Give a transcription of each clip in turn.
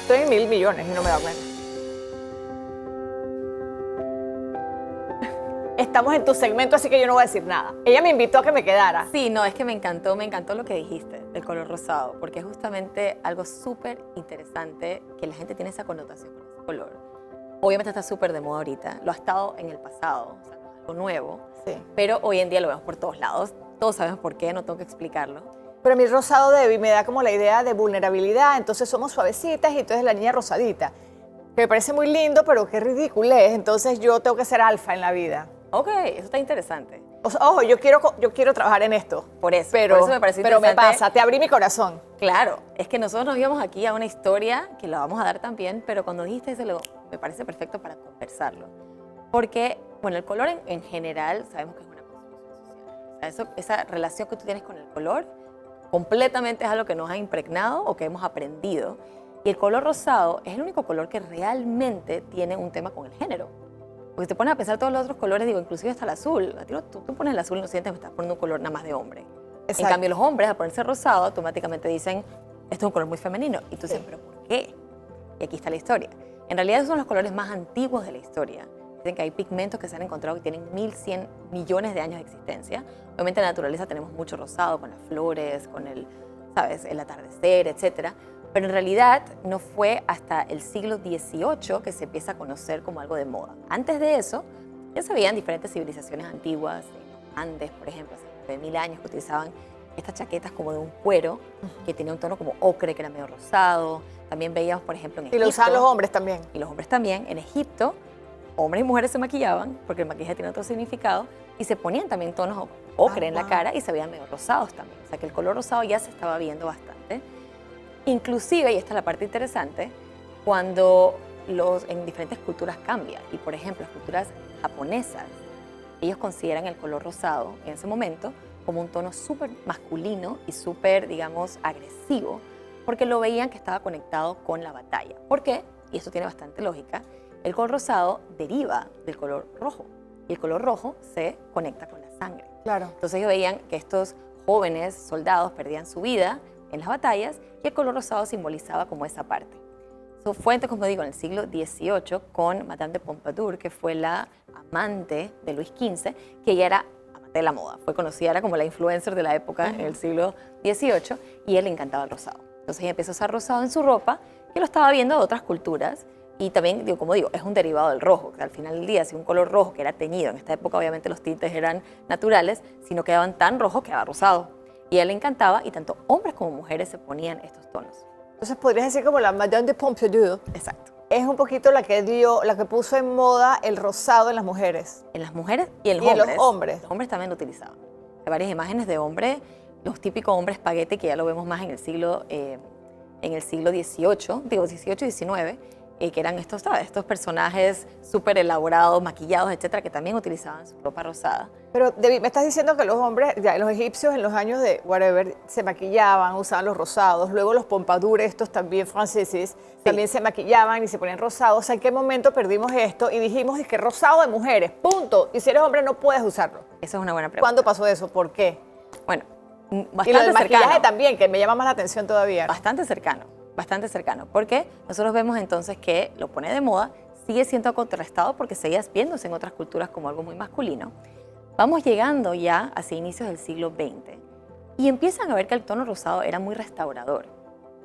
estoy en 1.000 millones y no me da cuenta. Estamos en tu segmento, así que yo no voy a decir nada. Ella me invitó a que me quedara. Sí, no, es que me encantó lo que dijiste del color rosado, porque es justamente algo súper interesante que la gente tiene esa connotación con ese color. Obviamente está súper de moda ahorita, lo ha estado en el pasado, o sea, no es algo nuevo, Sí. pero hoy en día lo vemos por todos lados. Todos sabemos por qué, no tengo que explicarlo. Pero a mí el rosado Debbie me da como la idea de vulnerabilidad, entonces somos suavecitas y entonces la niña rosadita. Que me parece muy lindo, pero qué ridiculez. Entonces yo tengo que ser alfa en la vida. Ok, eso está interesante. Ojo, yo quiero trabajar en esto. Por eso me parece pero me interesante. pasa, te abrí mi corazón. Claro, es que nosotros nos íbamos aquí a una historia que la vamos a dar también, pero cuando dijiste eso me parece perfecto para conversarlo. Porque, bueno, el color en general sabemos que es una construcción social. O sea, esa relación que tú tienes con el color completamente es algo que nos ha impregnado o que hemos aprendido. Y el color rosado es el único color que realmente tiene un tema con el género. Porque te pones a pensar todos los otros colores, digo, inclusive hasta el azul. A ti tú pones el azul y no sientes que estás poniendo un color nada más de hombre. Exacto. En cambio, los hombres, al ponerse rosado, automáticamente dicen, esto es un color muy femenino. Y tú dices, ¿pero por qué? Y aquí está la historia. En realidad, esos son los colores más antiguos de la historia. Dicen que hay pigmentos que se han encontrado que tienen 1.100 millones de años de existencia. Obviamente, en la naturaleza tenemos mucho rosado con las flores, con el, ¿sabes?, el atardecer, etcétera. Pero en realidad no fue hasta el siglo XVIII que se empieza a conocer como algo de moda. Antes de eso, ya se veían diferentes civilizaciones antiguas, en los Andes, por ejemplo, hace 9.000 años, que utilizaban estas chaquetas como de un cuero, que tenía un tono como ocre, que era medio rosado. También veíamos, por ejemplo, en Egipto. Y lo usaban los hombres también. Y los hombres también. En Egipto, hombres y mujeres se maquillaban, porque el maquillaje tiene otro significado, y se ponían también tonos ocre en la cara y se veían medio rosados también. O sea que el color rosado ya se estaba viendo bastante. Inclusive, y esta es la parte interesante, cuando en diferentes culturas cambia. Y por ejemplo, las culturas japonesas, ellos consideran el color rosado en ese momento como un tono súper masculino y súper, digamos, agresivo, porque lo veían que estaba conectado con la batalla. ¿Por qué? Y esto tiene bastante lógica. El color rosado deriva del color rojo y el color rojo se conecta con la sangre. Claro. Entonces ellos veían que estos jóvenes soldados perdían su vida en las batallas y el color rosado simbolizaba como esa parte. Eso fue, entonces, como digo, en el siglo XVIII con Madame de Pompadour, que fue la amante de Luis XV, que ella era amante de la moda. Fue conocida, era como la influencer de la época en el siglo XVIII y a él le encantaba el rosado. Entonces ella empezó a usar rosado en su ropa, que lo estaba viendo de otras culturas. Y también, digo, como digo, es un derivado del rojo. Que al final del día, si un color rojo que era teñido, en esta época obviamente los tintes eran naturales, si no quedaban tan rojos, quedaba rosado. Y a él le encantaba y tanto hombres como mujeres se ponían estos tonos. Entonces podrías decir como la Madame de Pompadour. Exacto. Es un poquito la que puso en moda el rosado en las mujeres. En las mujeres y en los Y en hombres. los hombres. Los hombres también lo utilizaban. Hay varias imágenes de hombres, los típicos hombres espagueti que ya lo vemos más en el siglo XVIII, digo 18 y 19, que eran estos, ¿sabes?, estos personajes súper elaborados, maquillados, etcétera, que también utilizaban su ropa rosada. Pero, Debbie, me estás diciendo que los hombres, ya los egipcios en los años de whatever, se maquillaban, usaban los rosados, luego los Pompadour, estos también franceses, también se maquillaban y se ponían rosados. O sea, ¿en qué momento perdimos esto y dijimos que rosado de mujeres, punto? Y si eres hombre no puedes usarlo. Esa es una buena pregunta. ¿Cuándo pasó eso? ¿Por qué? Bueno, Y lo bastante del maquillaje cercano. también, que me llama más la atención todavía. Bastante cercano, porque nosotros vemos entonces que lo pone de moda, sigue siendo contrastado porque seguía viéndose en otras culturas como algo muy masculino. Vamos llegando ya hacia inicios del siglo XX y empiezan a ver que el tono rosado era muy restaurador.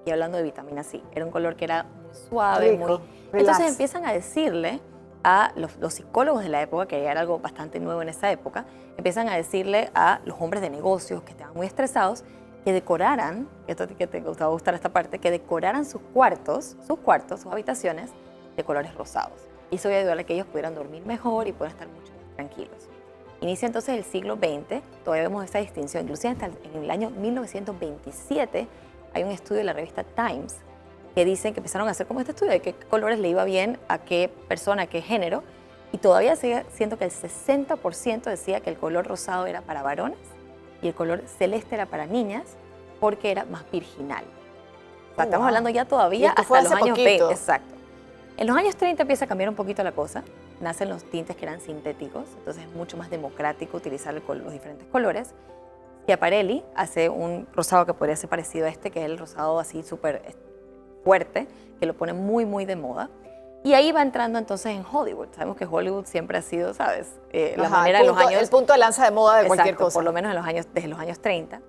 Aquí hablando de vitamina C, era un color que era muy suave, Rico, muy... relax. Entonces empiezan a decirle a los psicólogos de la época, que era algo bastante nuevo en esa época, empiezan a decirle a los hombres de negocios que estaban muy estresados que decoraran, esto que te va a gustar esta parte, que decoraran sus cuartos, sus habitaciones de colores rosados. Y eso iba a ayudar a que ellos pudieran dormir mejor y puedan estar mucho más tranquilos. Inicia entonces el siglo XX, todavía vemos esa distinción, inclusive hasta en el año 1927 hay un estudio de la revista Times que dicen que empezaron a hacer como este estudio de qué colores le iba bien a qué persona, a qué género, y todavía sigue siendo que el 60% decía que el color rosado era para varones y el color celeste era para niñas porque era más virginal. O sea, estamos hablando ya todavía hasta los años 20. Exacto. En los años 30 empieza a cambiar un poquito la cosa. Nacen los tintes que eran sintéticos, entonces es mucho más democrático utilizar los diferentes colores. Schiaparelli hace un rosado que podría ser parecido a este, que es el rosado así súper fuerte, que lo pone muy, muy de moda. Y ahí va entrando entonces en Hollywood. Sabemos que Hollywood siempre ha sido, ¿sabes? La manera de los años... El punto de lanza de moda de cualquier cosa. Por lo menos desde los años 30.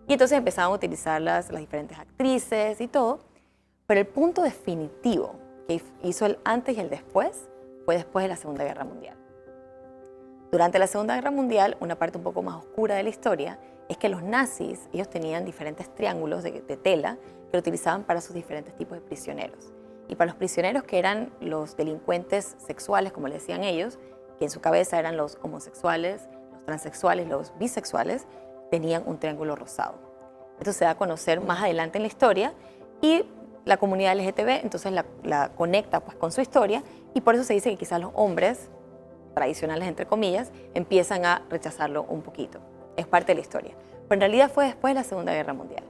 Y entonces empezaban a utilizar las diferentes actrices y todo. Pero el punto definitivo que hizo el antes y el después fue después de la Segunda Guerra Mundial. Durante la Segunda Guerra Mundial, una parte un poco más oscura de la historia es que los nazis, ellos tenían diferentes triángulos de tela que lo utilizaban para sus diferentes tipos de prisioneros. Y para los prisioneros que eran los delincuentes sexuales, como le decían ellos, que en su cabeza eran los homosexuales, los transexuales, los bisexuales, tenían un triángulo rosado. Esto se da a conocer más adelante en la historia y la comunidad LGTB entonces la conecta pues, con su historia y por eso se dice que quizás los hombres tradicionales, entre comillas, empiezan a rechazarlo un poquito. Es parte de la historia. Pero en realidad fue después de la Segunda Guerra Mundial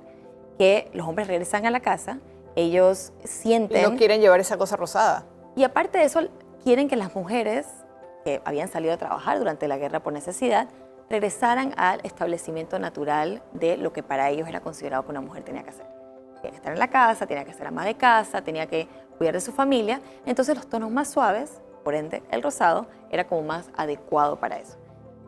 que los hombres regresan a la casa, ellos sienten... No quieren llevar esa cosa rosada. Y aparte de eso, quieren que las mujeres que habían salido a trabajar durante la guerra por necesidad regresaran al establecimiento natural de lo que para ellos era considerado que una mujer tenía que hacer. Tenía que estar en la casa, tenía que ser ama de casa, tenía que cuidar de su familia. Entonces los tonos más suaves, por ende el rosado, era como más adecuado para eso.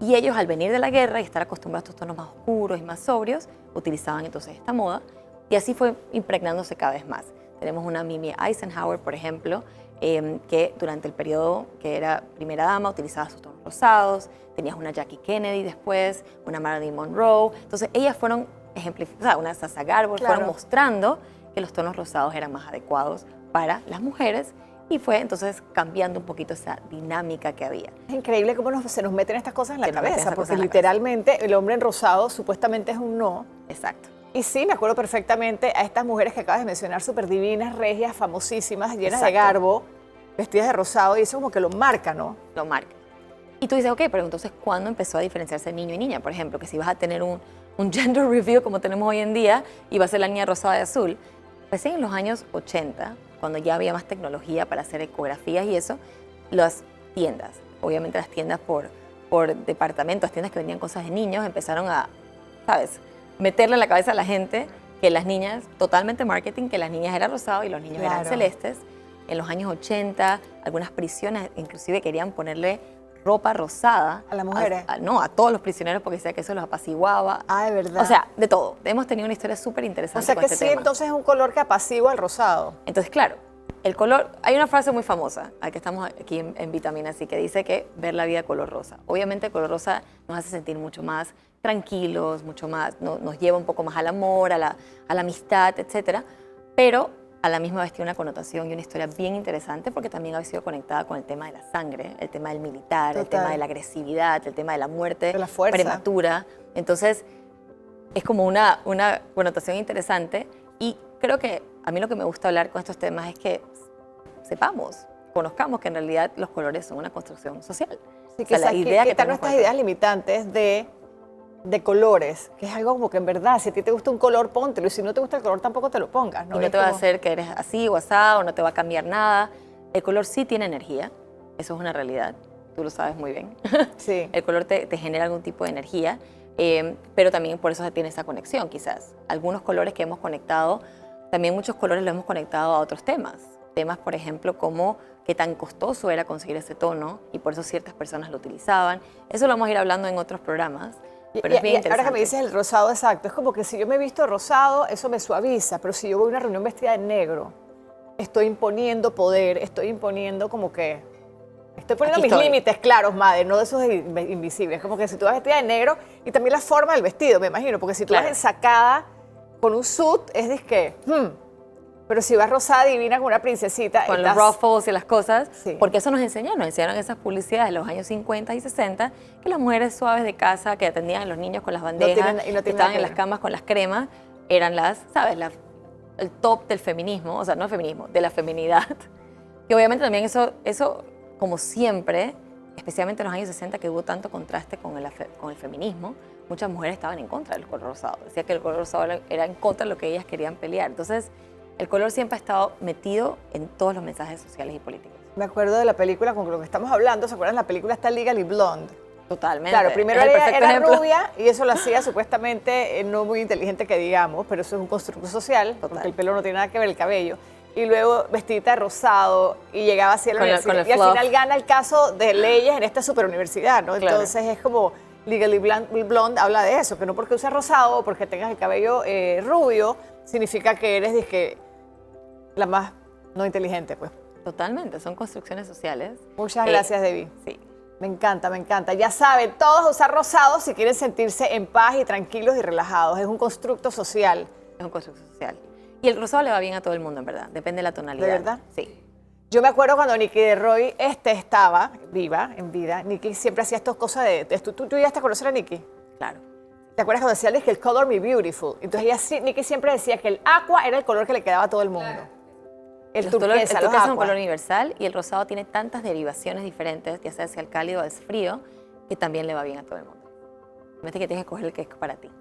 Y ellos al venir de la guerra y estar acostumbrados a estos tonos más oscuros y más sobrios, utilizaban entonces esta moda y así fue impregnándose cada vez más. Tenemos una Mimi Eisenhower, por ejemplo, que durante el periodo que era primera dama utilizaba sus tonos rosados, tenías una Jackie Kennedy después, una Marilyn Monroe, entonces ellas fueron ejemplificadas, una Sasa Garbor, fueron mostrando que los tonos rosados eran más adecuados para las mujeres y fue entonces cambiando un poquito esa dinámica que había. Es increíble cómo se nos meten estas cosas en la cabeza, porque literalmente el hombre en rosado supuestamente es un no. Exacto. Y sí, me acuerdo perfectamente a estas mujeres que acabas de mencionar, súper divinas, regias, famosísimas, llenas de garbo, vestidas de rosado, y eso como que lo marca, ¿no? Lo marca. Y tú dices, ok, pero entonces, ¿cuándo empezó a diferenciarse niño y niña? Por ejemplo, que si vas a tener un gender review como tenemos hoy en día y va a ser la niña rosada y azul. Recién en los años 80, cuando ya había más tecnología para hacer ecografías y eso, las tiendas, obviamente las tiendas por departamentos, tiendas que vendían cosas de niños, empezaron a, ¿sabes?, meterle en la cabeza a la gente que las niñas, totalmente marketing, que las niñas eran rosados y los niños eran celestes. En los años 80, algunas prisiones inclusive querían ponerle ropa rosada. ¿A las mujeres? No, a todos los prisioneros porque decía que eso los apaciguaba. Ah, de verdad. O sea, de todo. Hemos tenido una historia súper interesante. O sea con que este sí, tema. entonces es un color que apacigua al rosado. Entonces, claro, el color, hay una frase muy famosa, que estamos aquí en Vitamina C, que dice que ver la vida color rosa. Obviamente el color rosa nos hace sentir mucho más tranquilos, mucho más, nos lleva un poco más al amor, a la amistad, etcétera, pero a la misma vez tiene una connotación y una historia bien interesante porque también ha sido conectada con el tema de la sangre, el tema del militar, el tema de la agresividad, el tema de la muerte prematura. Entonces, es como una connotación interesante y creo que a mí lo que me gusta hablar con estos temas es que sepamos, conozcamos que en realidad los colores son una construcción social. Sí, que la idea que tenemos nuestras ideas limitantes de colores, que es algo como que en verdad, si a ti te gusta un color, póntelo, y si no te gusta el color, tampoco te lo pongas, ¿no? Y no te va a hacer que eres así o asado, o no te va a cambiar nada. El color sí tiene energía, eso es una realidad, tú lo sabes muy bien. Sí. El color te genera algún tipo de energía, pero también por eso se tiene esa conexión, quizás. Algunos colores que hemos conectado, también muchos colores los hemos conectado a otros temas. Temas, por ejemplo, como qué tan costoso era conseguir ese tono, y por eso ciertas personas lo utilizaban. Eso lo vamos a ir hablando en otros programas. Pero es bien interesante. Ahora que me dices el rosado, exacto, es como que si yo me he visto rosado, eso me suaviza, pero si yo voy a una reunión vestida de negro, estoy imponiendo poder, estoy imponiendo como que... Estoy poniendo mis límites claros, madre, no de esos invisibles. Como que si tú vas vestida de negro, y también la forma del vestido, me imagino, porque si tú vas ensacada con un suit, es de que... Pero si vas rosada divina con una princesita... Con los ruffles y las cosas, sí. Porque eso nos enseñaron esas publicidades de los años 50 y 60, que las mujeres suaves de casa que atendían a los niños con las bandejas, que estaban en las camas con las cremas, eran ¿sabes? El top del feminismo, o sea, no el feminismo, de la feminidad. Que obviamente también eso, como siempre, especialmente en los años 60, que hubo tanto contraste con el feminismo, muchas mujeres estaban en contra del color rosado. Decía que el color rosado era en contra de lo que ellas querían pelear. Entonces, el color siempre ha estado metido en todos los mensajes sociales y políticos. Me acuerdo de la película con lo que estamos hablando, ¿se acuerdan? La película está Legally Blonde. Totalmente. Claro, primero era rubia y eso lo hacía supuestamente no muy inteligente que digamos, pero eso es un constructo social, porque el pelo no tiene nada que ver, el cabello. y luego vestidita de rosado y llegaba así a la Con el- universidad. con el Y al fluff. final gana el caso de leyes en esta superuniversidad, ¿no? Claro. Entonces es como Legally Blonde habla de eso, que no porque uses rosado o porque tengas el cabello rubio significa que eres dizque, la más no inteligente, pues. Totalmente, son construcciones sociales. Muchas gracias, Debbie. Sí. Me encanta, me encanta. Ya saben, todos usar rosado si quieren sentirse en paz y tranquilos y relajados. Es un constructo social. Es un constructo social. Y el rosado le va bien a todo el mundo, en verdad. Depende de la tonalidad. ¿De verdad? Sí. Yo me acuerdo cuando Nicky de Roy estaba en vida. Nicky siempre hacía estas cosas ¿Tú llegaste a conocer a Nicky? Claro. ¿Te acuerdas cuando decía que el color me beautiful? Entonces Nicky siempre decía que el aqua era el color que le quedaba a todo el mundo. El El turquesa, turquesa los es un aqua. color universal y el rosado tiene tantas derivaciones diferentes, ya sea hacia el cálido o hacia el frío, que también le va bien a todo el mundo. Vete que tienes que escoger el que es para ti.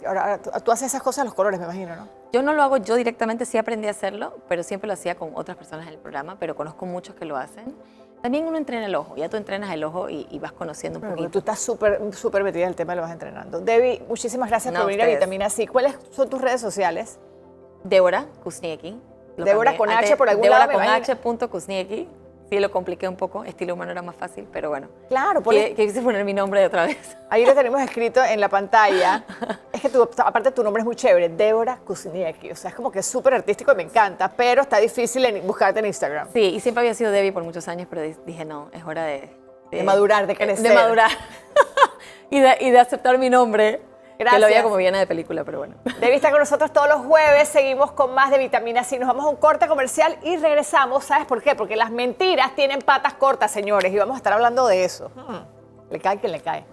Ahora, tú haces esas cosas, los colores, me imagino, ¿no? Yo no lo hago yo directamente, sí aprendí a hacerlo, pero siempre lo hacía con otras personas en el programa, pero conozco muchos que lo hacen. También uno entrena el ojo, ya tú entrenas el ojo y vas conociendo un Bueno, poquito. tú estás súper metida en el tema y lo vas entrenando. Debbie, muchísimas gracias No, por venir a ustedes. Vitamina C. ¿Cuáles son tus redes sociales? Débora Kuzniecki. Lo Débora cambié. con Antes, H por algún Débora lado, me con imagino. H punto Kuzniecki. Sí, lo compliqué un poco. Estilo humano era más fácil, pero bueno. Claro, Quise poner mi nombre de otra vez. ahí lo tenemos escrito en la pantalla. Es que aparte tu nombre es muy chévere, Débora Kuzniecki. O sea, es como que es súper artístico y me encanta, pero está difícil buscarte en Instagram. Sí, y siempre había sido Debbie por muchos años, pero dije, no, es hora De madurar, de crecer. De madurar. y de aceptar mi nombre. Gracias. Que lo veía como villana de película, pero bueno. Debbie está con nosotros todos los jueves. Seguimos con más de Vitamina C. Nos vamos a un corte comercial y regresamos. ¿Sabes por qué? Porque las mentiras tienen patas cortas, señores. Y vamos a estar hablando de eso. Le cae quien le cae.